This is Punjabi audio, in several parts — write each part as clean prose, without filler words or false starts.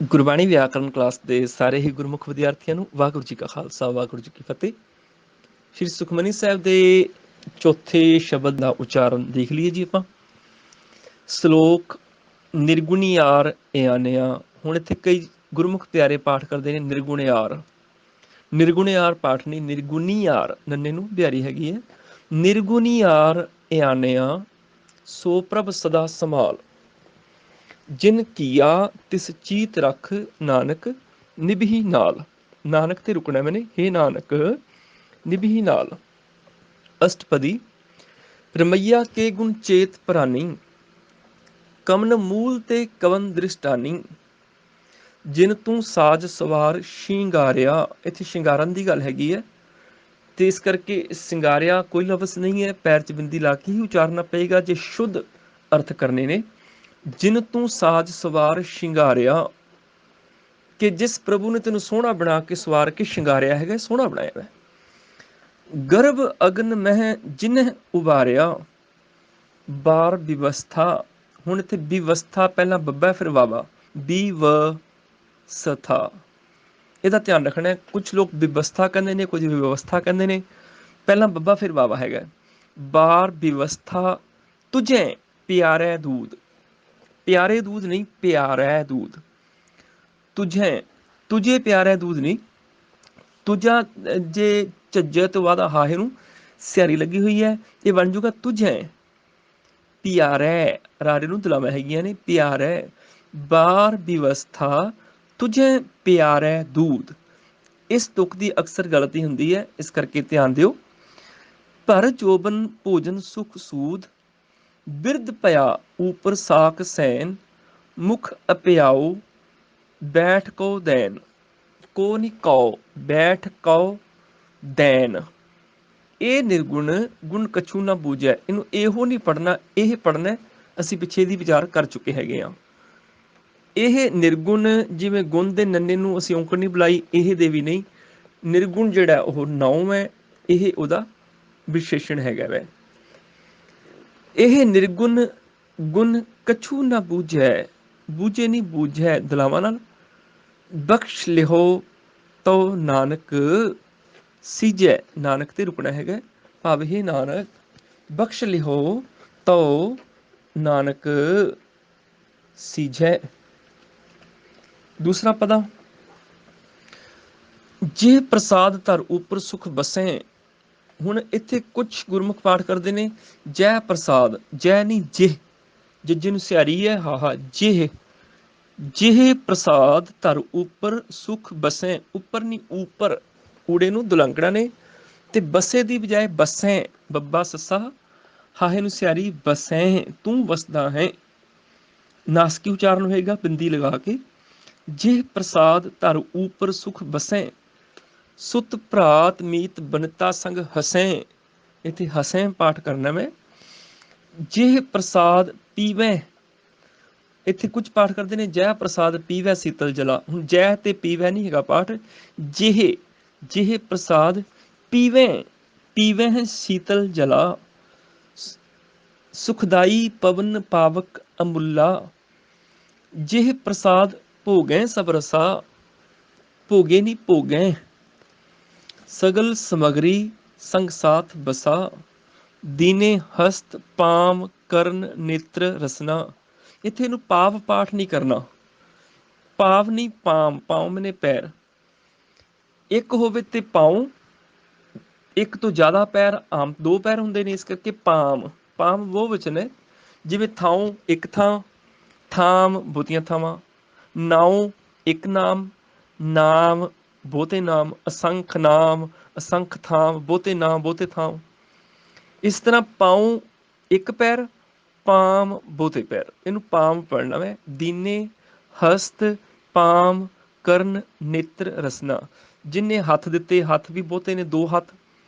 ਗੁਰਬਾਣੀ ਵਿਆਕਰਨ ਕਲਾਸ ਦੇ ਸਾਰੇ ਹੀ ਗੁਰਮੁਖ ਵਿਦਿਆਰਥੀਆਂ ਨੂੰ ਵਾਹਿਗੁਰੂ ਜੀ ਕਾ ਖਾਲਸਾ ਵਾਹਿਗੁਰੂ ਜੀ ਕੀ ਫਤਿਹ। ਸ਼੍ਰੀ ਸੁਖਮਨੀ ਸਾਹਿਬ ਦੇ ਚੌਥੇ ਸ਼ਬਦ ਦਾ ਉਚਾਰਨ ਦੇਖ ਲਈਏ ਜੀ ਆਪਾਂ। ਸ਼ਲੋਕ ਨਿਰਗੁਣਿਆਰ ਇਆਨਿਆ। ਹੁਣ ਇੱਥੇ ਕਈ ਗੁਰਮੁਖ ਪਿਆਰੇ ਪਾਠ ਕਰਦੇ ਨੇ ਨਿਰਗੁਣਿਆਰ। ਨਿਰਗੁਣਿਆਰ ਪਾਠ ਨਹੀਂ, ਨਿਰਗੁਣੀਆਰ ਨੰਨੇ ਨੂੰ ਬਿਹਾਰੀ ਹੈਗੀ ਹੈ। ਨਿਰਗੁਣਿਆਰ ਇਆਨਿਆ ਸੋ ਪ੍ਰਭ ਸਦਾ ਸੰਭਾਲ। ਜਿਨ ਕੀਆ ਤਿਸ ਚੀਤ ਰਖ ਨਾਨਕ ਨਿਭੀ ਨਾਲ। ਨਾਨਕ ਤੇ ਰੁਕਣਾ ਮੈਨੇ, ਹੇ ਨਾਨਕ ਨਿਭੀ ਨਾਲ। ਅਸ਼ਟਪਦੀ ਰਮਈਆ ਕੇ ਗੁਣ ਚੇਤ ਪ੍ਰਾਨੀ। ਕਮਨ ਮੂਲ ਤੇ ਕਵਨ ਦ੍ਰਿਸ਼ਟਾਨੀ। ਜਿਨ ਤੂੰ ਸਾਜ ਸਵਾਰ ਸ਼ਿੰਗਾਰਿਆ। ਇੱਥੇ ਸ਼ਿੰਗਾਰਨ ਦੀ ਗੱਲ ਹੈਗੀ ਹੈ ਤੇ ਇਸ ਕਰਕੇ ਸਿੰਗਾਰਿਆ ਕੋਈ ਲਫ਼ਜ਼ ਨਹੀਂ ਹੈ, ਪੈਰ 'ਚ ਬਿੰਦੀ ਲਾ ਕੇ ਹੀ ਉਚਾਰਨਾ ਪਏਗਾ ਜੇ ਸ਼ੁੱਧ ਅਰਥ ਕਰਨੇ ਨੇ। ਜਿਨ ਤੂੰ ਸਾਜ ਸਵਾਰ ਸ਼ਿੰਗਾਰਿਆ, ਕਿ ਜਿਸ ਪ੍ਰਭੂ ਨੇ ਤੈਨੂੰ ਸੋਹਣਾ ਬਣਾ ਕੇ ਸਵਾਰ ਕੇ ਸ਼ਿੰਗਾਰਿਆ ਹੈਗਾ, ਸੋਹਣਾ ਬਣਾਇਆ ਹੈ। ਗਰਭ ਅਗਨ ਮਹਿ ਜਿਨਹ ਉਬਾਰਿਆ। ਬਾਰ ਵਿਵਸਥਾ। ਹੁਣ ਇੱਥੇ ਵਿਵਸਥਾ ਪਹਿਲਾਂ ਬੱਬਾ ਫਿਰ ਵਾਵਾ। ਸਥਾ ਇਹਦਾ ਧਿਆਨ ਰੱਖਣਾ ਹੈ। ਕੁਝ ਲੋਕ ਵਿਵਸਥਾ ਕਹਿੰਦੇ ਨੇ, ਕੁਝ ਵਿਵਸਥਾ ਕਹਿੰਦੇ ਨੇ। ਪਹਿਲਾਂ ਬੱਬਾ ਫਿਰ ਵਾਵਾ ਹੈਗਾ। ਬਾਰ ਵਿਵਸਥਾ ਤੁਝੇ ਪਿਆਰੇ ਦੂਧ। ਪਿਆਰੇ ਦੂਧ ਨਹੀਂ, ਪਿਆਰਾ ਦੂਧ। ਤੁਝੇ, ਤੁਝੇ ਪਿਆਰਾ ਦੂਧ ਨਹੀਂ। ਤੁਝਾ ਜੇ ਝੱਜੇ ਤੋਂ ਬਾਅਦ ਹਾਹੇ ਨੂੰ ਸਿਆਰੀ ਲੱਗੀ ਹੋਈ ਹੈ, ਇਹ ਬਣ ਜੂਗਾ ਤੁਝੇ। ਪਿਆਰੇ ਰਾਰੇ ਨੂੰ ਦਲਾਵਾਂ ਹੈਗੀਆਂ ਨੇ, ਪਿਆਰੇ। ਬਾਰ ਵਿਵਸਥਾ ਤੁਝੇ ਪਿਆਰੇ ਦੂਧ। ਇਸ ਤੁਕ ਦੀ ਅਕਸਰ ਗਲਤੀ ਹੁੰਦੀ ਹੈ, ਇਸ ਕਰਕੇ ਧਿਆਨ ਦਿਓ। ਭਰ ਜੋਬਨ ਭੋਜਨ ਸੁਖ ਸੂਦ। ਬਿਰਧ ਭਇਆ ਊਪਰ ਸਾਕ ਸੈਨ। ਮੁਖ ਅਪਿਆਉ ਬੈਠ ਕਉ ਦੈਨ। ਕੋ ਨੀ ਕਉ, ਬੈਠ ਕਉ ਦੈਨ। ਇਹ ਨਿਰਗੁਣ ਗੁਣ ਕਛੂ ਨਾ ਬੂਝੈ। ਇਹਨੂੰ ਇਹੋ ਨਹੀਂ ਪੜ੍ਹਨਾ, ਇਹ ਪੜ੍ਹਨਾ। ਅਸੀਂ ਪਿੱਛੇ ਦੀ ਵਿਚਾਰ ਕਰ ਚੁੱਕੇ ਹੈਗੇ ਹਾਂ। ਇਹ ਨਿਰਗੁਣ ਜਿਵੇਂ ਗੁਣ ਦੇ ਨੰਨੇ ਨੂੰ ਅਸੀਂ ਔਂਕੜ ਨਹੀਂ ਬੁਲਾਈ, ਇਹ ਦੇ ਵੀ ਨਹੀਂ। ਨਿਰਗੁਣ ਜਿਹੜਾ ਉਹ ਨਾਉਂ ਹੈ, ਇਹ ਉਹਦਾ ਵਿਸ਼ੇਸ਼ਣ ਹੈਗਾ ਵੈ। ਇਹ ਨਿਰਗੁਣ ਗੁਣ ਕਛੂ ਨਾ ਬੂਝੈ। ਬੂਝੇ ਨਹੀਂ, ਬੂਝੈ ਦਲਾਵਾਂ ਨਾਲ। ਬਖਸ਼ ਲਿਹੋ ਤੋ ਨਾਨਕ ਸੀਜੈ। ਨਾਨਕ ਤੇ ਰੁਕਣਾ ਹੈਗਾ। ਭਾਵ ਹੀ ਨਾਨਕ ਬਖਸ਼ ਲਿਹੋ ਤੋ ਨਾਨਕ ਸੀਜੈ। ਦੂਸਰਾ ਪਦਾ ਜੇ ਪ੍ਰਸਾਦ ਧਰ ਉੱਪਰ ਸੁਖ ਬਸੈ। ਹੁਣ ਇੱਥੇ ਕੁਝ ਗੁਰਮੁਖ ਪਾਠ ਕਰਦੇ ਨੇ ਜੈ ਪ੍ਰਸਾਦ। ਜੈ ਨਹੀਂ, ਜਿਹ। ਜੱਜੇ ਨੂੰ ਸਿਆਰੀ ਹੈ, ਹਾਹਾ ਜਿਹ। ਜਿਹ ਪ੍ਰਸਾਦ ਧਰ ਉੱਪਰ ਸੁਖ ਬਸੈ। ਉੱਪਰ ਨਹੀਂ, ਉੱਪਰ। ਊੜੇ ਨੂੰ ਦੁਲੰਗੜਾ ਨੇ ਤੇ ਬਸੇ ਦੀ ਬਜਾਏ ਬਸੈ। ਬੱਬਾ ਸੱਸਾ ਹਾਹੇ ਨੂੰ ਸਿਆਰੀ ਬਸੈ, ਤੂੰ ਵਸਦਾ ਹੈ। ਨਾਸਕੀ ਉਚਾਰਨ ਹੋਏਗਾ ਬਿੰਦੀ ਲਗਾ ਕੇ। ਜਿਹ ਪ੍ਰਸਾਦ ਧਰ ਉੱਪਰ ਸੁਖ ਬਸੈ। ਸੁਤ ਭਰਾਤ ਮੀਤ ਬਨਤਾ ਸੰਗ ਹਸੈ। ਇੱਥੇ ਹਸੈ ਪਾਠ ਕਰਨਾ ਮੈਂ। ਜਿਹ ਪ੍ਰਸਾਦ ਪੀਵੈ। ਇੱਥੇ ਕੁਝ ਪਾਠ ਕਰਦੇ ਨੇ ਜੈ ਪ੍ਰਸਾਦ ਪੀਵੈ ਸੀਤਲ ਜਲਾ। ਹੁਣ ਜੈ ਤੇ ਪੀਵੈ ਨਹੀਂ ਹੈਗਾ ਪਾਠ। ਜਿਹ, ਜਿਹ ਪ੍ਰਸਾਦ ਪੀਵੈ। ਪੀਵੈ ਹੈ ਸੀਤਲ ਜਲਾ। ਸੁਖਦਾਈ ਪਵਨ ਪਾਵਕ ਅਮੁੱਲਾ। ਜਿਹ ਪ੍ਰਸਾਦ ਭੋਗੈ ਸਭ ਰਸਾ। ਭੋਗੇ ਨਹੀਂ, ਭੋਗੈ। ਸਗਲ ਸਮਗਰੀ ਸੰਗ ਸਾਥ ਬਸਾ। ਦੀਨੇ ਹਸਤ ਪਾਮ ਕਰਨ ਨੇਤਰ ਰਸਨਾ। ਇੱਥੇ ਇਹਨੂੰ ਪਾਵ ਪਾਠ ਨਹੀਂ ਕਰਨਾ। ਪਾਵ ਨਹੀਂ, ਪਾਮ। ਪਾਮ ਨੇ ਪੈਰ। ਇੱਕ ਹੋਵੇ ਤੇ ਪਾਉ। ਇੱਕ ਤੋਂ ਜ਼ਿਆਦਾ ਪੈਰ, ਆਮ ਦੋ ਪੈਰ ਹੁੰਦੇ ਨੇ, ਇਸ ਕਰਕੇ ਪਾਮ। ਪਾਮ ਬਹੁਵਚਨ ਹੈ। ਜਿਵੇਂ ਥਾਉ ਇੱਕ ਥਾਂ, ਥਾਮ ਬਹੁਤੀਆਂ ਥਾਵਾਂ। ਨਾਉ ਇੱਕ ਨਾਮ, ਨਾਮ ਬਹੁਤੇ ਨਾਮ। ਅਸੰਖ ਨਾਮ, ਅਸੰਖ ਥਾਮ, ਬਹੁਤੇ ਨਾਮ ਬਹੁਤੇ ਥਾਮ। ਇਸ ਤਰ੍ਹਾਂ ਪਾਉ ਇੱਕ ਪੈਰ, ਪਾਮ ਬਹੁਤੇ ਪੈਰ। ਇਹਨੂੰ ਪਾਮ ਪੜ੍ਹਨਾ ਹੈ। ਦੀਨੇ ਹਸਤ ਪਾਮ ਕਰਨ ਨੇਤਰ ਰਸਨਾ। ਜਿਹਨੇ ਹੱਥ ਦਿੱਤੇ, ਹੱਥ ਵੀ ਬਹੁਤੇ ਨੇ, ਦੋ ਹੱਥ।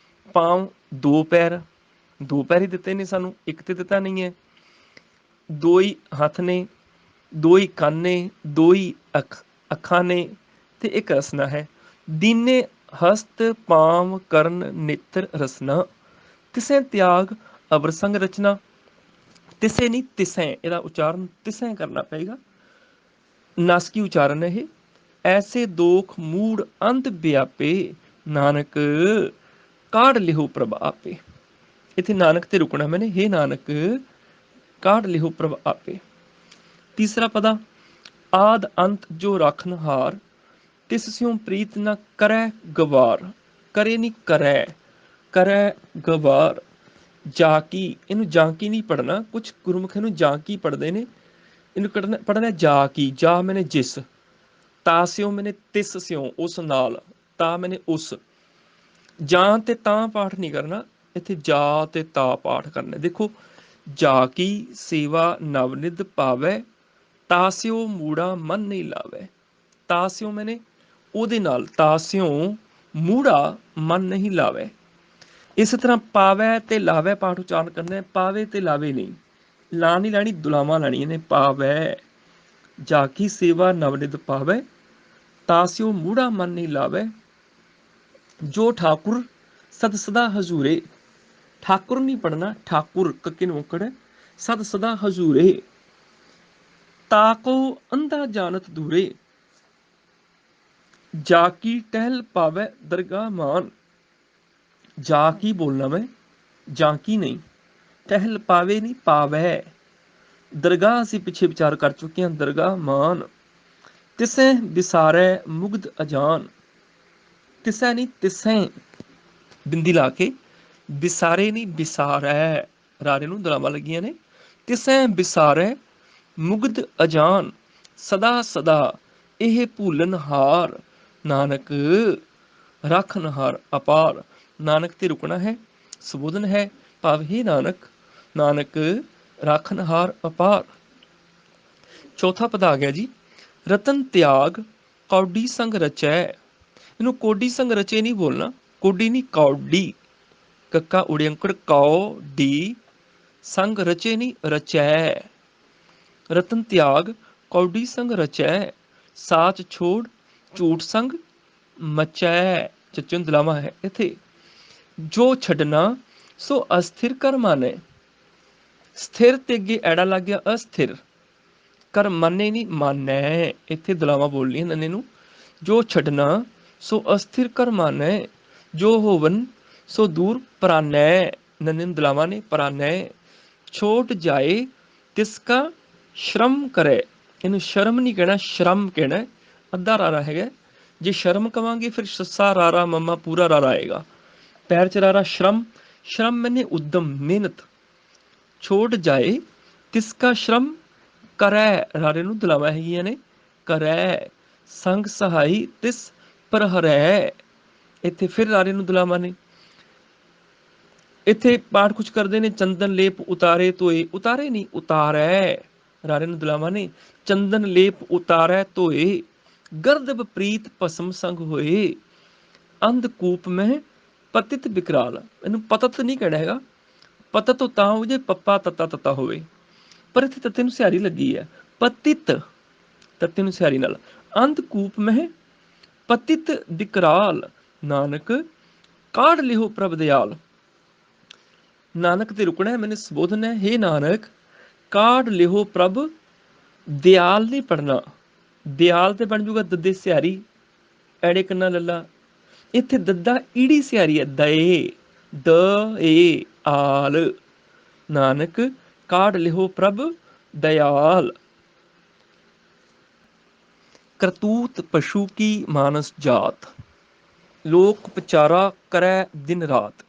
ਪਾਮ ਦੋ ਪੈਰ, ਦੋ ਪੈਰ ਹੀ ਦਿੱਤੇ ਨੇ ਸਾਨੂੰ, ਇੱਕ ਤੇ ਦਿੱਤਾ ਨਹੀਂ ਹੈ। ਦੋ ਹੀ ਹੱਥ ਨੇ, ਦੋ ਹੀ ਕੰਨ ਨੇ, ਦੋ ਹੀ ਅੱਖਾਂ ਨੇ ਤੇ ਇੱਕ ਰਸਨਾ ਹੈ। ਦੀਨੇ ਹਸਤ ਪਾਮ ਕਰਨ ਨੇਤਰ ਰਸਨਾ। ਤਿਸੈ ਤਿਆਗ ਅਵਰ ਸੰਗ ਰਚਨਾ। ਤਿਸੇ ਨਹੀਂ, ਤਿਸੈ। ਇਹਦਾ ਉਚਾਰਨ ਤਿਸੈ ਕਰਨਾ ਪਏਗਾ। ਨਾਸਕੀ ਉਚਾਰਨ ਹੈ ਇਹ। ਐਸੇ ਦੋਖ ਮੂੜ ਅੰਤ ਵਿਆਪੇ, ਨਾਨਕ ਕਾਢ ਲਿਹੋ ਪ੍ਰਭ ਆਪੇ। ਇੱਥੇ ਨਾਨਕ ਤੇ ਰੁਕਣਾ ਮੈਨੇ, ਹੇ ਨਾਨਕ ਕਾਢ ਲਿਹੋ ਪ੍ਰਭ ਆਪੇ। ਤੀਸਰਾ ਪਦਾ, ਆਦ ਅੰਤ ਜੋ ਰਾਖਨ ਹਾਰ, ਤਿਸ ਸਿਉ ਪ੍ਰੀਤ ਨ ਕਰੈ ਗਵਾਰ। ਕਰੇ ਨਹੀਂ ਕਰੈ, ਕਰੈ ਗਵਾਰ। ਜਾਕੀ, ਇਹਨੂੰ ਜਾਂਕੀ ਨਹੀਂ ਪੜ੍ਹਨਾ, ਕੁਛ ਗੁਰਮੁਖ ਇਹਨੂੰ ਜਾਂਕੀ ਪੜ੍ਹਦੇ ਨੇ, ਇਹਨੂੰ ਪੜ੍ਹਨਾ ਜਾਕੀ। ਜਾ ਮੈਨੇ ਜਿਸ, ਤਾ ਸਿਓ ਮੈਨੇ ਤਿਸ ਸਿਓ, ਉਸ ਨਾਲ, ਤਾ ਮੈਨੇ ਉਸ। ਜਾਂ ਤੇ ਤਾਂ ਪਾਠ ਨਹੀਂ ਕਰਨਾ, ਇੱਥੇ ਜਾ ਤੇ ਤਾ ਪਾਠ ਕਰਨਾ। ਦੇਖੋ, ਜਾ ਕੀ ਸੇਵਾ ਨਵਨਿਧ ਪਾਵੈ, ਤਾਸਿਓ ਮੂੜਾ ਮਨ ਨਹੀਂ ਲਾਵੈ। ਤਾਸਿਓ ਮੈਨੇ ਉਹਦੇ ਨਾਲ, ਤਾਸਿਓ ਮੂੜਾ ਮਨ ਨਹੀਂ ਲਾਵੈ। ਇਸ ਤਰ੍ਹਾਂ ਪਾਵੈ ਤੇ ਲਾਵੈ ਪਾਠ ਉਚਾਰਨ ਕਰਨਾ, ਪਾਵੇ ਤੇ ਲਾਵੇ ਨਹੀਂ, ਲਾ ਨਹੀਂ ਲਾਣੀ, ਦੁਲਾਵਾਂ ਲਾਣੀਆਂ ਨੇ। ਪਾਵੈ, ਜਾ ਕੀ ਸੇਵਾ ਨਵਨਿਧ ਪਾਵੈ, ਤਾਸਿਓ ਮੂੜਾ ਮਨ ਨਹੀਂ ਲਾਵੈ। ਜੋ ਠਾਕੁਰ ਸਦ ਸਦਾ ਹਜ਼ੂਰੇ, ਠਾਕੁਰ ਨਹੀਂ ਪੜਨਾ, ਠਾਕੁਰ ਕੱਕੇ ਨੂੰ ਔਕੜ ਹੈ, ਸਦ ਸਦਾ ਹਜ਼ੂਰੇ। ਤਾਕੋ ਅੰਧਾ ਜਾਣਤ ਦੂਰੇ, ਜਾ ਕੀ ਟਹਿਲ ਪਾਵੈ ਦਰਗਾਹ ਮਾਨ। ਜਾ ਕੀ ਬੋਲਣਾ ਮੈਂ, ਜਾਂ ਕੀ ਨਹੀਂ, ਟਹਿਲ ਪਾਵੇ ਨਹੀਂ, ਪਾਵੈ। ਦਰਗਾਹ ਅਸੀਂ ਪਿੱਛੇ ਵਿਚਾਰ ਕਰ ਚੁੱਕੇ ਹਾਂ, ਦਰਗਾਹ ਮਾਨ। ਤਿਸੈ ਵਿਸਾਰੈ ਮੁਗਧ ਅਜਾਨ, ਤਿਸੈ ਨਹੀਂ ਤਿਸੈ ਬਿੰਦੀ ਲਾ ਕੇ, ਵਿਸਾਰੇ ਨਹੀਂ ਵਿਸਾਰੈ, ਰਾਰੇ ਨੂੰ ਦਲਾਵਾਂ ਲੱਗੀਆਂ ਨੇ। ਤਿਸੈ ਵਿਸਾਰੈ ਮੁਗਧ ਅਜਾਨ, ਸਦਾ ਸਦਾ ਇਹ ਭੂਲਨ ਹਾਰ, ਨਾਨਕ ਰਾਖਨਹਾਰ ਅਪਾਰ। ਨਾਨਕ ਤੇ ਰੁਕਣਾ ਹੈ, ਸੰਬੋਧਨ ਹੈ, ਭਾਵ ਹੀ ਨਾਨਕ, ਨਾਨਕ ਰਾਖਨਹਾਰ ਅਪਾਰ। ਚੌਥਾ ਪਦ ਆ ਗਿਆ ਜੀ, ਰਤਨ ਤਿਆਗ ਕੌਡੀ ਸੰਗ ਰਚੈ। ਇਹਨੂੰ ਕੋਡੀ ਸੰਗ ਰਚੇ ਨਹੀਂ ਬੋਲਣਾ, ਕੋਡੀ ਨਹੀਂ ਕੌਡੀ, ਕੱਕਾ ਉੜੇ ਅੰਕੜ, ਕੌ ਡੀ, ਸੰਗ ਰਚੇ ਨਹੀਂ ਰਚੈ। ਰਤਨ ਤਿਆਗ ਕੌਡੀ ਸੰਗ ਰਚੈ, ਸਾਚ ਛੋੜ ਝੂਠ ਸੰਗ ਮਚੈ। ਚੱਚੇ ਨੂੰ ਦਲਾਵਾਂ ਹੈ ਇੱਥੇ। ਜੋ ਛੱਡਣਾ ਸੋ ਅਸਥਿਰ ਕਰ ਮਾਨੈ, ਸਥਿਰ ਤੇ ਅੱਗੇ ਐੜਾ ਲੱਗ ਗਿਆ, ਅਸਥਿਰ। ਕਰ ਮੰਨੇ ਨਹੀਂ ਮਾਨੈ, ਇੱਥੇ ਦਲਾਵਾਂ ਬੋਲਣੀਆਂ ਨੰਨੇ ਨੂੰ। ਜੋ ਛੱਡਣਾ ਸੋ ਅਸਥਿਰ ਕਰ ਮਾਨੈ, ਜੋ ਹੋਵਨ ਸੋ ਦੂਰ ਪਰਾਨੈ, ਨੰਨੇ ਨੂੰ ਦਲਾਵਾਂ ਨੇ, ਪਰਾਨੈ। ਛੋਟ ਜਾਏ ਤਿਸ ਕਾ ਸ਼ਰਮ ਕਰੈ, ਇਹਨੂੰ ਸ਼ਰਮ ਨਹੀਂ ਕਹਿਣਾ, ਸ਼ਰਮ ਕਹਿਣਾ, ਅੱਧਾ ਰਾਰਾ ਹੈਗਾ। ਜੇ ਸ਼ਰਮ ਕਵਾਂਗੇ ਫਿਰ ਸੱਸਾ ਰਾਰਾ ਮੰਮਾ ਪੂਰਾ ਰਾਰਾ ਆਏਗਾ, ਪੈਰ ਚ ਰਾਰਾ। ਸ਼ਰਮ, ਸ਼ਰਮ ਮੈਨੇ ਉਦਮ, ਮਿਹਨਤ। ਛੋਟ ਜਾਏ ਤਿਸ ਕਾ ਸ਼ਰਮ ਕਰੈ, ਰਾਰੇ ਨੂੰ ਦਲਾਵਾਂ ਹੈਗੀਆਂ ਨੇ, ਕਰੈ। ਸੰਗ ਸਹਾਈ ਤਿਸ ਪ੍ਰਹਰੈ, ਇੱਥੇ ਫਿਰ ਰਾਰੇ ਨੂੰ ਦਲਾਵਾਂ ਨੇ। ਇੱਥੇ ਪਾਠ ਕੁਛ ਕਰਦੇ ਨੇ, ਚੰਦਨ ਲੇਪ ਉਤਾਰੇ ਧੋਏ, ਉਤਾਰੇ ਨਹੀਂ ਉਤਾਰੈ, ਰਾਰੇ ਨੂੰ ਦਲਾਵਾਂ ਨੇ। ਚੰਦਨ ਲੇਪ ਉਤਾਰੈ ਧੋਏ, ਗਰਦਬ ਪ੍ਰੀਤ ਭਸਮ ਸੰਗ ਹੋਏ। ਅੰਧਕੂਪ ਮਹਿ ਪਤਿਤ ਵਿਕਰਾਲ, ਇਹਨੂੰ ਪਤਤ ਨਹੀਂ ਕਹਿਣਾ ਹੈਗਾ, ਪਤਤ ਤਾਂ ਹੋ ਜੇ ਪੱਪਾ ਤੱਤਾ ਤੱਤਾ ਹੋਵੇ, ਪਰ ਇੱਥੇ ਤੱਤੇ ਨੂੰ ਸਿਹਾਰੀ ਲੱਗੀ ਹੈ, ਪਤਿਤ, ਤੱਤੇ ਨੂੰ ਸਿਹਾਰੀ ਨਾਲ। ਅੰਧਕੂਪ ਮਹਿ ਪਤਿਤ ਵਿਕਰਾਲ, ਨਾਨਕ ਕਾਢ ਲਿਹੋ ਪ੍ਰਭ ਦਿਆਲ। ਨਾਨਕ ਤੇ ਰੁਕਣਾ ਹੈ, ਮੈਨੇ ਸੰਬੋਧਨ ਹੈ, ਹੇ ਨਾਨਕ ਕਾਢ ਲਿਹੋ ਪ੍ਰਭ ਦਿਆਲ ਨਹੀਂ ਪੜਨਾ, ਦਿਆਲ ਤੇ ਬਣ ਜੂਗਾ ਦੱਦੇ ਸਿਹਾਰੀ, ਐੜੇ ਕੰਨਾ ਲੱਲਾ। ਇੱਥੇ ਦੱਦਾ ਈੜੀ ਸਿਹਾਰੀ ਹੈ, ਦਏ, ਦ ਏ ਆਲ। ਨਾਨਕ ਕਾਢ ਲਿਹੋ ਪ੍ਰਭ ਦਇਆਲ। ਕਰਤੂਤ ਪਸ਼ੂ ਕੀ ਮਾਨਸ ਜਾਤ, ਲੋਕ ਪਚਾਰਾ ਕਰੈ ਦਿਨ ਰਾਤ।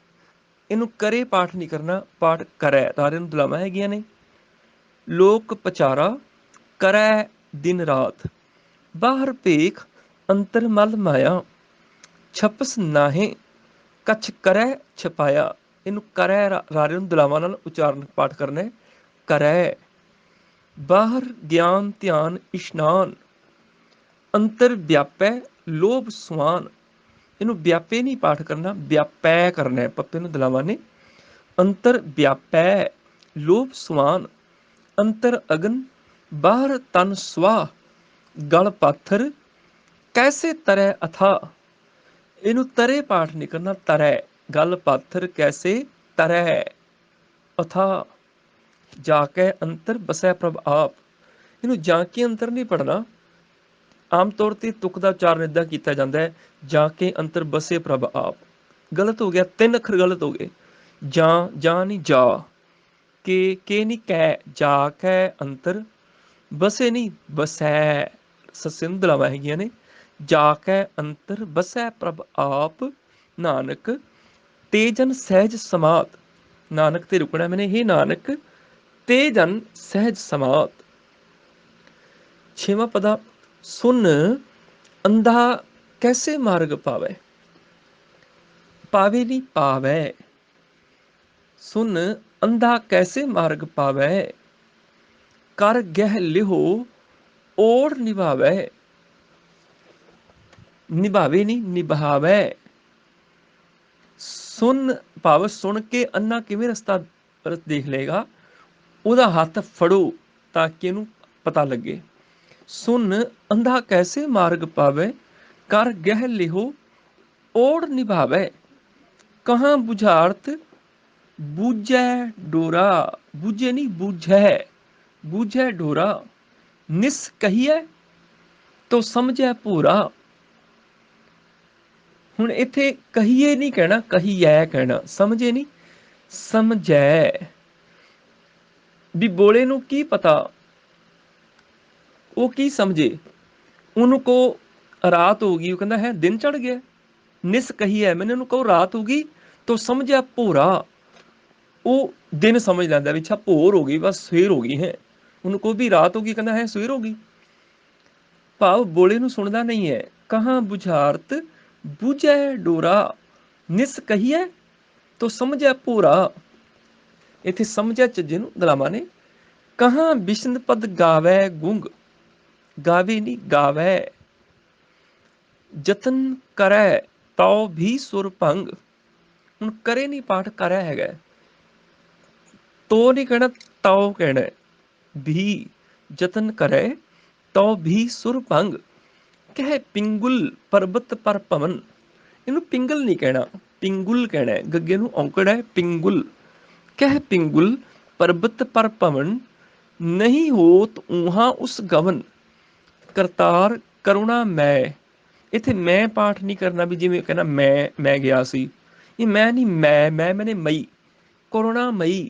ਇਹਨੂੰ ਕਰੇ ਪਾਠ ਨਹੀਂ ਕਰਨਾ, ਪਾਠ ਕਰੈ, ਰਾਰੇ ਨੂੰ ਦਲਾਵਾਂ ਹੈਗੀਆਂ ਨੇ। ਲੋਕ ਪਚਾਰਾ ਕਰੈ ਦਿਨ ਰਾਤ, ਬਾਹਰ ਭੇਖ ਅੰਤਰ ਮਲ ਮਾਇਆ। ਛਪਸ ਨਾਹੇ ਕਛ ਕਰੈ ਛਪਾਇਆ, ਇਹਨੂੰ ਕਰੈ ਰਾਰੇ ਨੂੰ ਦਲਾਵਾਂ ਨਾਲ ਉਚਾਰਨ ਪਾਠ ਕਰਨਾ ਹੈ, ਕਰੈ। ਬਾਹਰ ਗਿਆਨ ਧਿਆਨ ਇਸ਼ਨਾਨ, ਅੰਤਰ ਵਿਆਪੈ ਲੋਭ ਸੁਆਨ। ਇਹਨੂੰ ਵਿਆਪੇ ਨਹੀਂ ਪਾਠ ਕਰਨਾ, ਵਿਆਪੈ ਕਰਨਾ ਹੈ, ਪੱਪੇ ਨੂੰ ਦਲਾਵਾਂ ਨੇ। ਅੰਤਰ ਵਿਆਪੈ ਲੋਭ ਸੁਆਨ, ਅੰਤਰ ਅਗਨ ਬਾਹਰ ਤਨ ਸੁਆਹ। ਗਲ ਪਾਥਰ ਕੈਸੇ ਤਰੈ ਅਥਾ, ਇਹਨੂੰ ਤਰੇ ਪਾਠ ਨਹੀਂ ਕਰਨਾ, ਤਰੈ। ਗਲ ਪਾਥਰ ਕੈਸੇ ਤਰੈ ਅਥਾ, ਜਾ ਕੇ ਅੰਤਰ ਬਸੈ ਪ੍ਰਭ ਆਪ। ਇਹਨੂੰ ਜਾ ਕੇ ਅੰਤਰ ਨਹੀਂ ਪੜਨਾ, ਆਮ ਤੌਰ ਤੇ ਤੁਕ ਦਾ ਉਚਾਰਨ ਇੱਦਾਂ ਕੀਤਾ ਜਾਂਦਾ ਹੈ, ਜਾ ਕੇ ਅੰਤਰ ਬਸੇ ਪ੍ਰਭ ਆਪ। ਗਲਤ ਹੋ ਗਿਆ, 3 ਅੱਖਰ ਗਲਤ ਹੋ ਗਏ। ਜਾਂ ਨਹੀਂ ਜਾ, ਕੇ ਨਹੀਂ ਕੈ, ਜਾ ਕੈ ਅੰਤਰ ਬਸੇ ਨਹੀਂ ਬਸੈ, ਸੱਸੇ ਨੂੰ ਦਲਾਵਾਂ ਹੈਗੀਆਂ ਨੇ। ਜਾ ਕੈ ਅੰਤਰ ਬਸੈ ਪ੍ਰਭ ਆਪ, ਨਾਨਕ ਤੇ ਜਨ ਸਹਿਜ ਸਮਾਤ। ਨਾਨਕ ਤੇ ਰੁਕਣਾ ਮੈਨੇ, हे ਨਾਨਕ ਤੇ ਜਨ ਸਹਿਜ ਸਮਾਤ। 6ਵਾਂ ਪਦਾ, ਸੁਨ ਅੰਧਾ ਕੈਸੇ ਮਾਰਗ ਪਾਵੈ। ਪਾਵੇ ਨਹੀਂ ਪਾਵੈ, ਸੁਨ ਅੰਧਾ ਕੈਸੇ ਮਾਰਗ ਪਾਵੈ। ਕਰ ਗਹਿ ਲਿਹੋ ਓੜ ਨਿਭਾਵੈ, ਨਿਭਾਵੇ ਨਹੀਂ ਨਿਭਾਵੈ। ਸੁਣ ਭਾਵ ਸੁਣ ਕੇ ਅੰਨਾ ਕਿਵੇਂ ਰਸਤਾ ਦੇਖ ਲਏਗਾ, ਉਹਦਾ ਹੱਥ ਫੜੋ ਤਾਂ ਕਿ ਇਹਨੂੰ ਪਤਾ ਲੱਗੇ। ਸੁਨ ਅੰਧਾ ਕੈਸੇ ਮਾਰਗ ਪਾਵੇ, ਕਰ ਗਹਿ ਲਿਹੋ ਓੜ ਨਿਭਾਵੈ। ਕਹਾਂ ਬੁਝਾਰਤ ਬੂਝੈ ਡੋਰਾ, ਬੂਝੇ ਨਹੀਂ ਬੂਝੈ, ਬੂਝੈ ਡੋਰਾ। ਨਿਸ ਕਹੀਐ ਤੋ ਸਮਝੈ ਭੋਰਾ। ਹੁਣ ਇੱਥੇ ਕਹੀਏ ਨਹੀਂ ਕਹਿਣਾ, ਕਹੀਐ ਕਹਿਣਾ, ਸਮਝੇ ਨਹੀਂ ਸਮਝੈ। ਵੀ ਬੋਲੇ ਨੂੰ ਕੀ ਪਤਾ, ਉਹ ਕੀ ਸਮਝੇ। ਉਹਨੂੰ ਕਹੋ ਰਾਤ ਹੋ ਗਈ, ਉਹ ਕਹਿੰਦਾ ਹੈ ਦਿਨ ਚੜ ਗਿਆ। ਨਿਸ ਕਹੀਐ, ਮੈਨੂੰ ਉਹਨੂੰ ਕਹੋ ਰਾਤ ਹੋ ਗਈ, ਤੋ ਸਮਝਿਆ ਭੋਰਾ, ਉਹ ਦਿਨ ਸਮਝ ਲੈਂਦਾ ਵੀ ਅੱਛਾ ਭੋਰ ਹੋ ਗਈ, ਬਸ ਸਵੇਰ ਹੋ ਗਈ ਹੈ। ਉਹਨੂੰ ਕਹੋ ਵੀ ਰਾਤ ਹੋ ਗਈ, ਕਹਿੰਦਾ ਹੈ ਸਵੇਰ ਹੋ ਗਈ। ਭਾਵ ਬੋਲੇ ਨੂੰ ਸੁਣਦਾ ਨਹੀਂ ਹੈ। ਕਹਾਂ ਬੁਝਾਰਤ ਬੂਝੈ ਡੋਰਾ, ਨਿਸ ਕਹੀਐ ਤੋ ਸਮਝਿਆ ਭੋਰਾ। ਇੱਥੇ ਸਮਝਿਆ ਝੱਜੇ ਨੂੰ ਦਲਾਵਾਂ ਨੇ। ਕਹਾਂ ਬਿਸ਼ਨਦ ਪਦ ਗਾਵੈ ਗੁੰਗ, ਗਾਵੇ ਨਹੀਂ ਗਾਵੈ। ਜਤਨ ਕਰੈ ਤਉ ਵੀ ਸੁਰ ਭੰਗ। ਹੁਣ ਕਰੇ ਨਹੀਂ ਪਾਠ ਕਰੈ ਹੈਗਾ, ਤੋ ਨਹੀਂ ਕਹਿਣਾ ਤਉ ਕਹਿਣਾ। ਵੀ ਜਤਨ ਕਰੈ ਤਉ ਵੀ ਸੁਰ ਭੰਗ। ਕਹਿ ਪਿੰਗੁਲ ਪਰਬਤ ਪਰ ਭਵਨ, ਇਹਨੂੰ ਪਿੰਗਲ ਨਹੀਂ ਕਹਿਣਾ, ਪਿੰਗੁਲ ਕਹਿਣਾ। ਗੱਗੇ ਨੂੰ ਔਂਕੜ ਹੈ ਪਿੰਗੁਲ। ਕਹਿ ਪਿੰਗੁਲ ਪਰਬਤ ਪਰ ਭਵਨ, ਨਹੀਂ ਹੋਤ ਊਹਾਂ ਉਸ ਗਵਨ। ਕਰਤਾਰ ਕਰੁਣਾ ਮੈਂ, ਇੱਥੇ ਮੈਂ ਪਾਠ ਨਹੀਂ ਕਰਨਾ ਵੀ ਜਿਵੇਂ ਕਹਿੰਦਾ ਮੈਂ ਗਿਆ ਸੀ। ਇਹ ਮੈਂ ਨਹੀਂ, ਮੈਂ ਮੈਨੇ ਮਈ, ਕਰੁਣਾ ਮਈ।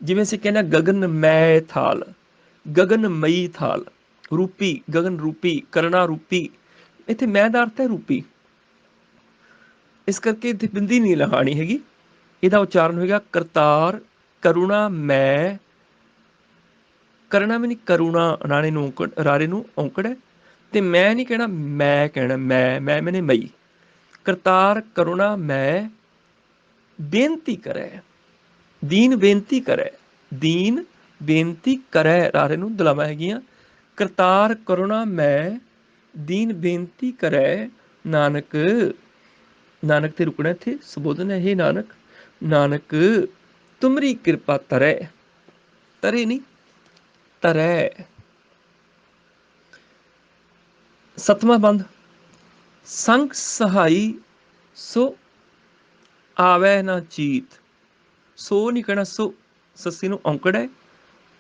ਜਿਵੇਂ ਅਸੀਂ ਕਹਿੰਦੇ ਗਗਨ ਮੈ ਥਾਲ, ਗਗਨ ਮਈ ਥਾਲ। ਰੂਪੀ, ਗਗਨ ਰੂਪੀ, ਕਰਣਾ ਰੂਪੀ। ਇੱਥੇ ਮੈਂ ਦਾ ਅਰਥ ਹੈ ਰੂਪੀ, ਇਸ ਕਰਕੇ ਇੱਥੇ ਬਿੰਦੀ ਨਹੀਂ ਲਗਾਣੀ ਹੈਗੀ। ਇਹਦਾ ਉਚਾਰਨ ਹੋਏਗਾ ਕਰਤਾਰ ਕਰੁਣਾ ਮੈਂ। ਕਰਨਾ ਵੀ ਨਹੀਂ, ਕਰੁਣਾ ਰਾਣੇ ਨੂੰ ਰਾਰੇ ਨੂੰ ਔਂਕੜ ਹੈ, ਤੇ ਮੈਂ ਨਹੀਂ ਕਹਿਣਾ, ਮੈਂ ਕਹਿਣਾ। ਮੈਂ ਮੈਨੇ ਮਈ। ਕਰਤਾਰ ਕਰੁਣਾ ਮੈਂ ਬੇਨਤੀ ਕਰੈ, ਦੀਨ ਬੇਨਤੀ ਕਰੈ, ਦੀਨ ਬੇਨਤੀ ਕਰੈ। ਰਾਰੇ ਨੂੰ ਦਲਾਵਾਂ ਹੈਗੀਆਂ। ਕਰਤਾਰ ਕਰੁਣਾ ਮੈਂ ਦੀਨ ਬੇਨਤੀ ਕਰੈ, ਨਾਨਕ। ਨਾਨਕ ਤੇ ਰੁਕਣਾ, ਇੱਥੇ ਸੰਬੋਧਨ ਹੈ, ਇਹ ਨਾਨਕ, ਨਾਨਕ ਤੁਮਰੀ ਕਿਰਪਾ ਤਰੈ, ਤਰੇ ਨਹੀਂ ਤਰੈ। 7ਵਾਂ ਬੰਦ, ਸੰਗ ਸਹਾਈ ਸੋ ਆਵੈ ਨਾ ਚੀਤ। ਸੋ ਨਹੀਂ ਕਹਿਣਾ, ਸੋ ਸੱਸੀ ਨੂੰ ਔਂਕੜ ਹੈ।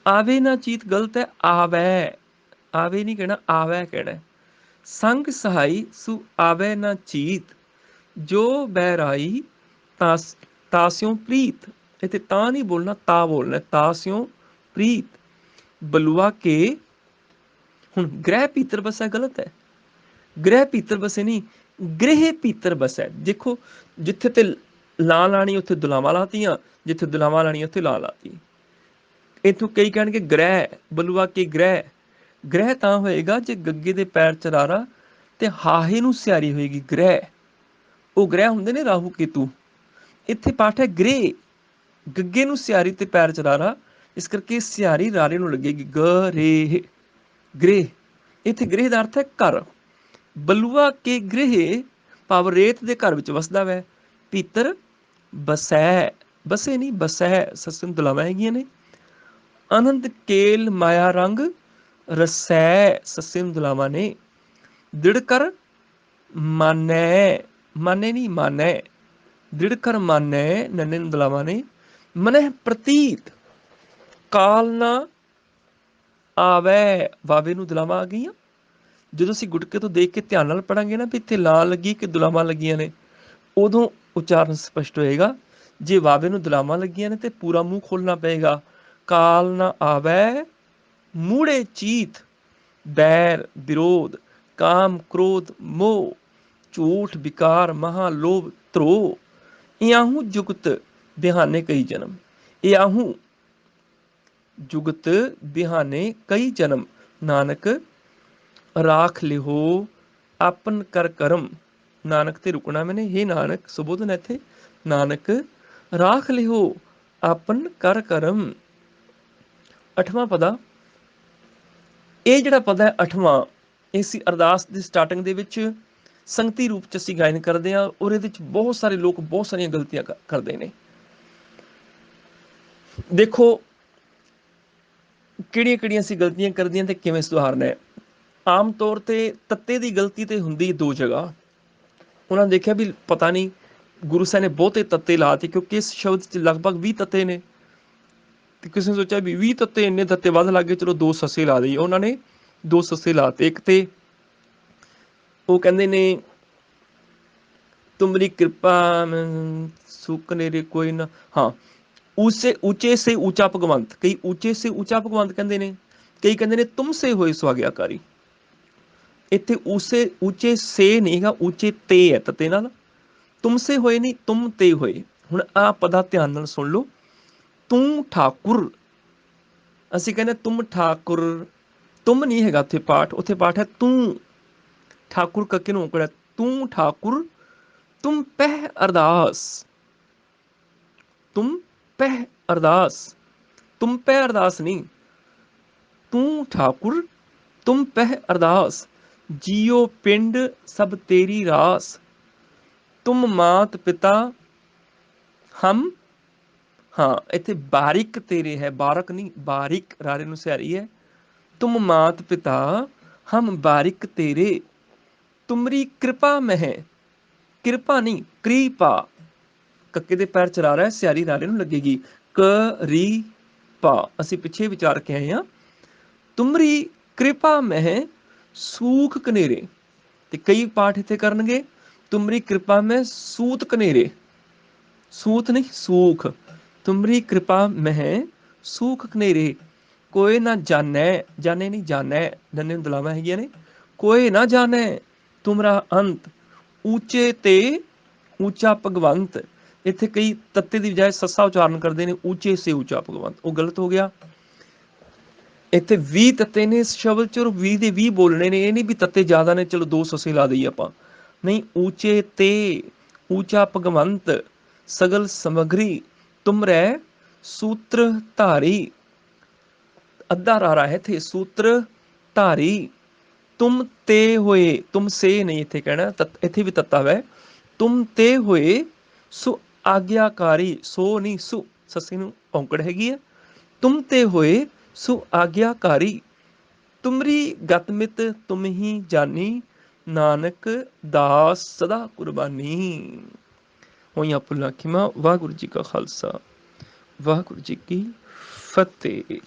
ਆਵੇ ਨਾ ਚੀਤ ਗਲਤ ਹੈ, ਆਵੈ, ਆਵੇ ਨਹੀਂ ਕਹਿਣਾ, ਆਵੈ ਕਹਿਣਾ। ਸੰਗ ਸਹਾਈ ਸੁ ਆਵੈ ਨਾ ਚੀਤ, ਜੋ ਬਹਿਰਾਈ ਤਾਸਿਉ ਪ੍ਰੀਤ। ਇੱਥੇ ਤਾਂ ਨਹੀਂ ਬੋਲਣਾ, ਤਾ ਬੋਲਣਾ, ਤਾਸਿਉ ਪ੍ਰੀਤ। ਬਲੂਆ ਕੇ, ਹੁਣ ਗ੍ਰਹਿ ਭੀਤਰ ਬਸੈ ਗਲਤ ਹੈ, ਗ੍ਰਹਿ ਭੀਤਰ ਬਸੇ ਨਹੀਂ, ਗ੍ਰਹਿ ਭੀਤਰ ਬਸੈ। ਦੇਖੋ ਜਿੱਥੇ ਤੇ ਲਾਂ ਲਾਣੀ ਉੱਥੇ ਦੁਲਾਵਾਂ ਲਾਤੀਆਂ, ਜਿੱਥੇ ਦੁਲਾਵਾਂ ਲਾਣੀ ਉੱਥੇ ਲਾਂ ਲਾਤੀ। ਇੱਥੋਂ ਕਈ ਕਹਿਣਗੇ ਗ੍ਰਹਿ, ਬਲੂਆ ਕੇ ਗ੍ਰਹਿ। ਗ੍ਰਹਿ ਤਾਂ ਹੋਏਗਾ ਜੇ ਗੱਗੇ ਦੇ ਪੈਰ ਚਰਾਰਾ ਤੇ ਹਾਹੇ ਨੂੰ ਸਿਆਰੀ ਹੋਏਗੀ, ਗ੍ਰਹਿ। ਉਹ ਗ੍ਰਹਿ ਹੁੰਦੇ ਨੇ ਰਾਹੂ ਕੇਤੂ। ਇੱਥੇ ਪਾਠ ਹੈ ਗ੍ਰਹਿ, ਗੱਗੇ ਨੂੰ ਸਿਆਰੀ ਤੇ ਪੈਰ ਚਰਾਰਾ, ਇਸ ਕਰਕੇ ਸਿਆਰੀ ਰਾਰੇ ਨੂੰ ਲੱਗੇਗੀ, ਗ੍ਰਹਿ, ਗ੍ਰਹਿ। ਇੱਥੇ ਗ੍ਰਹਿ ਦਾ ਅਰਥ ਹੈ ਘਰ। ਬਲੂਆ ਕੇ ਗ੍ਰਹਿ ਭਾਵ ਰੇਤ ਦੇ ਘਰ ਵਿੱਚ ਵਸਦਾ ਵੈ। ਭੀਤਰ ਬਸੈ, ਬਸੇ ਨਹੀਂ ਬਸੈ, ਸੱਸੇ ਨੂੰ ਦਲਾਵਾਂ ਹੈਗੀਆਂ ਨੇ। ਅਨੰਦ ਕੇਲ ਮਾਇਆ ਰੰਗ ਰਸੈ, ਸੱਸੇ ਨੂੰ ਦਲਾਵਾਂ ਨੇ। ਦ੍ਰਿੜ ਕਰ ਮਾਨੈ, ਮਾਨੇ ਨਹੀਂ ਮਾਨੈ, ਦ੍ਰਿੜ ਕਰ ਮਾਨੈ, ਨੰਨੇ ਨੂੰ ਦਲਾਵਾਂ ਨੇ। ਮਨਹਿ ਪ੍ਰਤੀਤ ਕਾਲ ਨਾ ਆਵੈ, ਵਾਵੇ ਨੂੰ ਦਲਾਵਾਂ ਆ ਗਈਆਂ। ਜਦੋਂ ਅਸੀਂ ਗੁਟਕੇ ਤੋਂ ਦੇਖ ਕੇ ਧਿਆਨ ਨਾਲ ਪੜਾਂਗੇ ਨਾ ਵੀ ਇੱਥੇ ਲਾਂ ਲੱਗੀ ਕਿ ਦੁਲਾਵਾਂ ਲੱਗੀਆਂ ਨੇ, ਉਦੋਂ ਉਚਾਰਨ ਸਪਸ਼ਟ ਹੋਏਗਾ। ਜੇ ਵਾਵੇ ਨੂੰ ਦੁਲਾਵਾਂ ਲੱਗੀਆਂ ਨੇ ਤੇ ਪੂਰਾ ਮੂੰਹ ਖੋਲਣਾ ਪਏਗਾ। ਕਾਲ ਨਾ ਆਵੈ ਮੂੜੇ ਚੀਤ, बैर विरोध काम क्रोध मोह, झूठ विकार महा लोभ त्रोह। याहू जुगत बिहाने कई जन्म, याहू जुगत बिहाने कई जन्म, नानक राख लिहो आपन कर करम। नानक ते रुकना मैंने, हे नानक सुबोधन है थे, नानक राख लिहो आपन कर करम। अठवां पदा, ਇਹ ਜਿਹੜਾ ਪਦ ਹੈ ਅੱਠਵਾਂ, ਇਹ ਸੀ ਅਰਦਾਸ ਦੀ ਸਟਾਰਟਿੰਗ ਦੇ ਵਿੱਚ ਸੰਗਤੀ ਰੂਪ ਚ ਅਸੀਂ ਗਾਇਨ ਕਰਦੇ ਹਾਂ, ਔਰ ਇਹਦੇ ਵਿੱਚ ਬਹੁਤ ਸਾਰੇ ਲੋਕ ਬਹੁਤ ਸਾਰੀਆਂ ਗਲਤੀਆਂ ਕਰਦੇ ਨੇ। ਦੇਖੋ ਕਿਹੜੀਆਂ ਕਿਹੜੀਆਂ ਅਸੀਂ ਗਲਤੀਆਂ ਕਰਦੀਆਂ ਤੇ ਕਿਵੇਂ ਸੁਧਾਰਨਾ ਹੈ। ਆਮ ਤੌਰ ਤੇ ਤੱਤੇ ਦੀ ਗਲਤੀ ਤੇ ਹੁੰਦੀ ਦੋ ਜਗ੍ਹਾ। ਉਹਨਾਂ ਨੇ ਦੇਖਿਆ ਵੀ ਪਤਾ ਨਹੀਂ ਗੁਰੂ ਸਾਹਿਬ ਨੇ ਬਹੁਤੇ ਤੱਤੇ ਲਾਤੇ, ਕਿਉਂਕਿ ਇਸ ਸ਼ਬਦ 'ਚ ਲਗਭਗ 20 ਤੱਤੇ ਨੇ, ਤੇ ਕਿਸੇ ਨੇ ਸੋਚਿਆ ਵੀ 20 ਤੱਤੇ, ਇੰਨੇ ਤੱਤੇ ਵੱਧ ਲੱਗ ਗਏ, ਚਲੋ 2 ਸੱਸੇ ਲਾ ਦਈਏ। ਉਹਨਾਂ ਨੇ 2 ਸੱਸੇ ਲਾਤੇ। ਇੱਕ ਤੇ ਉਹ ਕਹਿੰਦੇ ਨੇ ਤੁਮਰੀ ਕਿਰਪਾ ਸੁਖ ਨੇਰੇ ਕੋਈ ਨਾ, ਹਾਂ ਉਸੇ ਉੱਚੇ ਸੇ ਉੱਚਾ ਭਗਵੰਤ, ਕਈ ਉੱਚੇ ਸੇ ਉੱਚਾ ਭਗਵੰਤ ਕਹਿੰਦੇ ਨੇ, ਕਈ ਕਹਿੰਦੇ ਨੇ ਤੁਮ ਸੇ ਹੋਏ ਸੁਆਗਿਆਕਾਰੀ। ਇੱਥੇ ਉਸੇ ਉੱਚੇ ਸੇ ਨਹੀਂ ਹੈਗਾ, ਉੱਚੇ ਤੇ ਹੈ ਤੱਤੇ ਨਾਲ, ਤੁਮ ਸੇ ਹੋਏ ਨਹੀਂ, ਤੁਮ ਤੇ ਹੋਏ। ਹੁਣ ਆਹ ਪਦਾ ਧਿਆਨ ਨਾਲ ਸੁਣ ਲਓ। ਤੂੰ ਠਾਕੁਰ, ਅਸੀਂ ਕਹਿੰਦੇ ਤੁਮ ਠਾਕੁਰ, ਤੁਮ ਨਹੀਂ ਹੈਗਾ ਉੱਥੇ ਪਾਠ, ਉੱਥੇ ਪਾਠ ਹੈ ਤੂੰ। ਠਾਕੁਰ ਕੱਕੇ ਨੂੰ ਔਂਕੜ ਹੈ, ਤੂੰ ਠਾਕੁਰ ਤੁਮ ਪਹਿ ਅਰਦਾਸ, ਤੁਮ ਪਹਿ ਅਰਦਾਸ, ਤੁਮ ਪਹਿ ਅਰਦਾਸ ਨਹੀਂ, ਤੂੰ ਠਾਕੁਰ ਤੁਮ ਪਹਿ ਅਰਦਾਸ। ਜੀਓ ਪਿੰਡ ਸਭ ਤੇਰੀ ਰਾਸ, ਤੁਮ ਮਾਤ ਪਿਤਾ ਹਮ, ਹਾਂ ਇੱਥੇ ਬਾਰਿਕ ਤੇਰੇ ਹੈ, ਬਾਰਕ ਨਹੀਂ, ਬਾਰਿਕ ਰਾਰੇ ਨੂੰ ਸਿਹਾਰੀ ਹੈ। ਤੁਮ ਮਾਤ ਪਿਤਾ ਹਮ ਬਾਰਿਕ ਤੇਰੇ, ਤੁਮਰੀ ਕਿਰਪਾ ਮਹਿ, ਕਿਰਪਾ ਨਹੀਂ ਕ੍ਰਿਪਾ, ਕੱਕੇ ਦੇ ਪੈਰ ਚਲਾ ਰਿਹਾ, ਸਿਆਰੀ ਰਾਰੇ ਨੂੰ ਲੱਗੇਗੀ। ਰੀ ਪਾ, ਅਸੀਂ ਪਿੱਛੇ ਵਿਚਾਰ ਕੇ ਆਏ ਹਾਂ। ਤੁਮਰੀ ਕਿਰਪਾ ਮਹਿ ਸੂਖ ਕਨੇਰੇ, ਤੇ ਕਈ ਪਾਠ ਇੱਥੇ ਕਰਨਗੇ ਤੁਮਰੀ ਕਿਰਪਾ ਮਹਿ ਸੂਤ ਕਨੇਰੇ, ਸੂਤ ਨਹੀਂ ਸੂਖ, ਤੁਮਰੀ ਕਿਰਪਾ ਮਹਿ ਸੂਖ ਕਨੇਰੇ। ਕੋਈ ਨਾ ਜਾਣੈ, ਜਾਣੇ ਨਹੀਂ ਜਾਣੈ, ਨੰਨੇ ਨੂੰ ਦਲਾਵਾਂ ਹੈਗੀਆਂ ਨੇ, ਕੋਈ ਨਾ ਜਾਣੈ ਤੁਮਰਾ ਅੰਤ, ਉੱਚੇ ਤੇ ਉੱਚਾ ਭਗਵੰਤ। ਇੱਥੇ ਕਈ ਤੱਤੇ ਦੀ ਬਜਾਏ ਸੱਸਾ ਉਚਾਰਨ ਕਰਦੇ ਨੇ, ਉੱਚੇ ਸੇ ਉੱਚਾ ਭਗਵੰਤ, ਉਹ ਗਲਤ ਹੋ ਗਿਆ। ਇੱਥੇ 20 ਤੱਤੇ ਨੇ ਇਸ ਸ਼ਬਦ 'ਚ, ਔਰ 20 ਦੇ 20 ਬੋਲਣੇ ਨੇ। ਇਹ ਨਹੀਂ ਵੀ ਤੱਤੇ ਜ਼ਿਆਦਾ ਨੇ ਚਲੋ 2 ਸੱਸੇ ਲਾ ਦਈਏ ਆਪਾਂ, ਨਹੀਂ। ਉੱਚੇ ਤੇ ਉੱਚਾ ਭਗਵੰਤ ਸਗਲ ਸਮਗਰੀ, ਤੁਮ ਰਹਿ ਸੂਤਰ ਧਾਰੀ, ਅੱਧਾ ਰਾਰਾ ਹੈ ਇੱਥੇ, ਸੂਤਰ ਧਾਰੀ। ਤੁਮ ਤੇ ਹੋਏ, ਤੁਮ ਸੇ ਨਹੀਂ ਇੱਥੇ ਕਹਿਣਾ, ਇੱਥੇ ਵੀ ਤੱਤਾ ਵੈ। ਤੁਮ ਤੇ ਹੋਏ ਸੋ ਆਗਿਆਕਾਰੀ, ਸੋ ਨਹੀਂ ਸੁ, ਸੱਸੇ ਨੂੰ ਔਂਕੜ ਹੈਗੀ ਹੈ। ਤੁਮ ਤੇ ਹੋਏ ਸੋ ਆਗਿਆਕਾਰੀ, ਤੁਮਰੀ ਗਤਮਿਤ ਤੁਮ ਹੀ ਜਾਨੀ, ਨਾਨਕ ਦਾਸ ਸਦਾ ਕੁਰਬਾਨੀ। ਹੋਈਆਂ ਭੁੱਲਾਂ ਖਿਮਾ। ਵਾਹਿਗੁਰੂ ਜੀ ਕਾ ਖਾਲਸਾ, ਵਾਹਿਗੁਰੂ ਜੀ ਕੀ ਫਤਿਹ।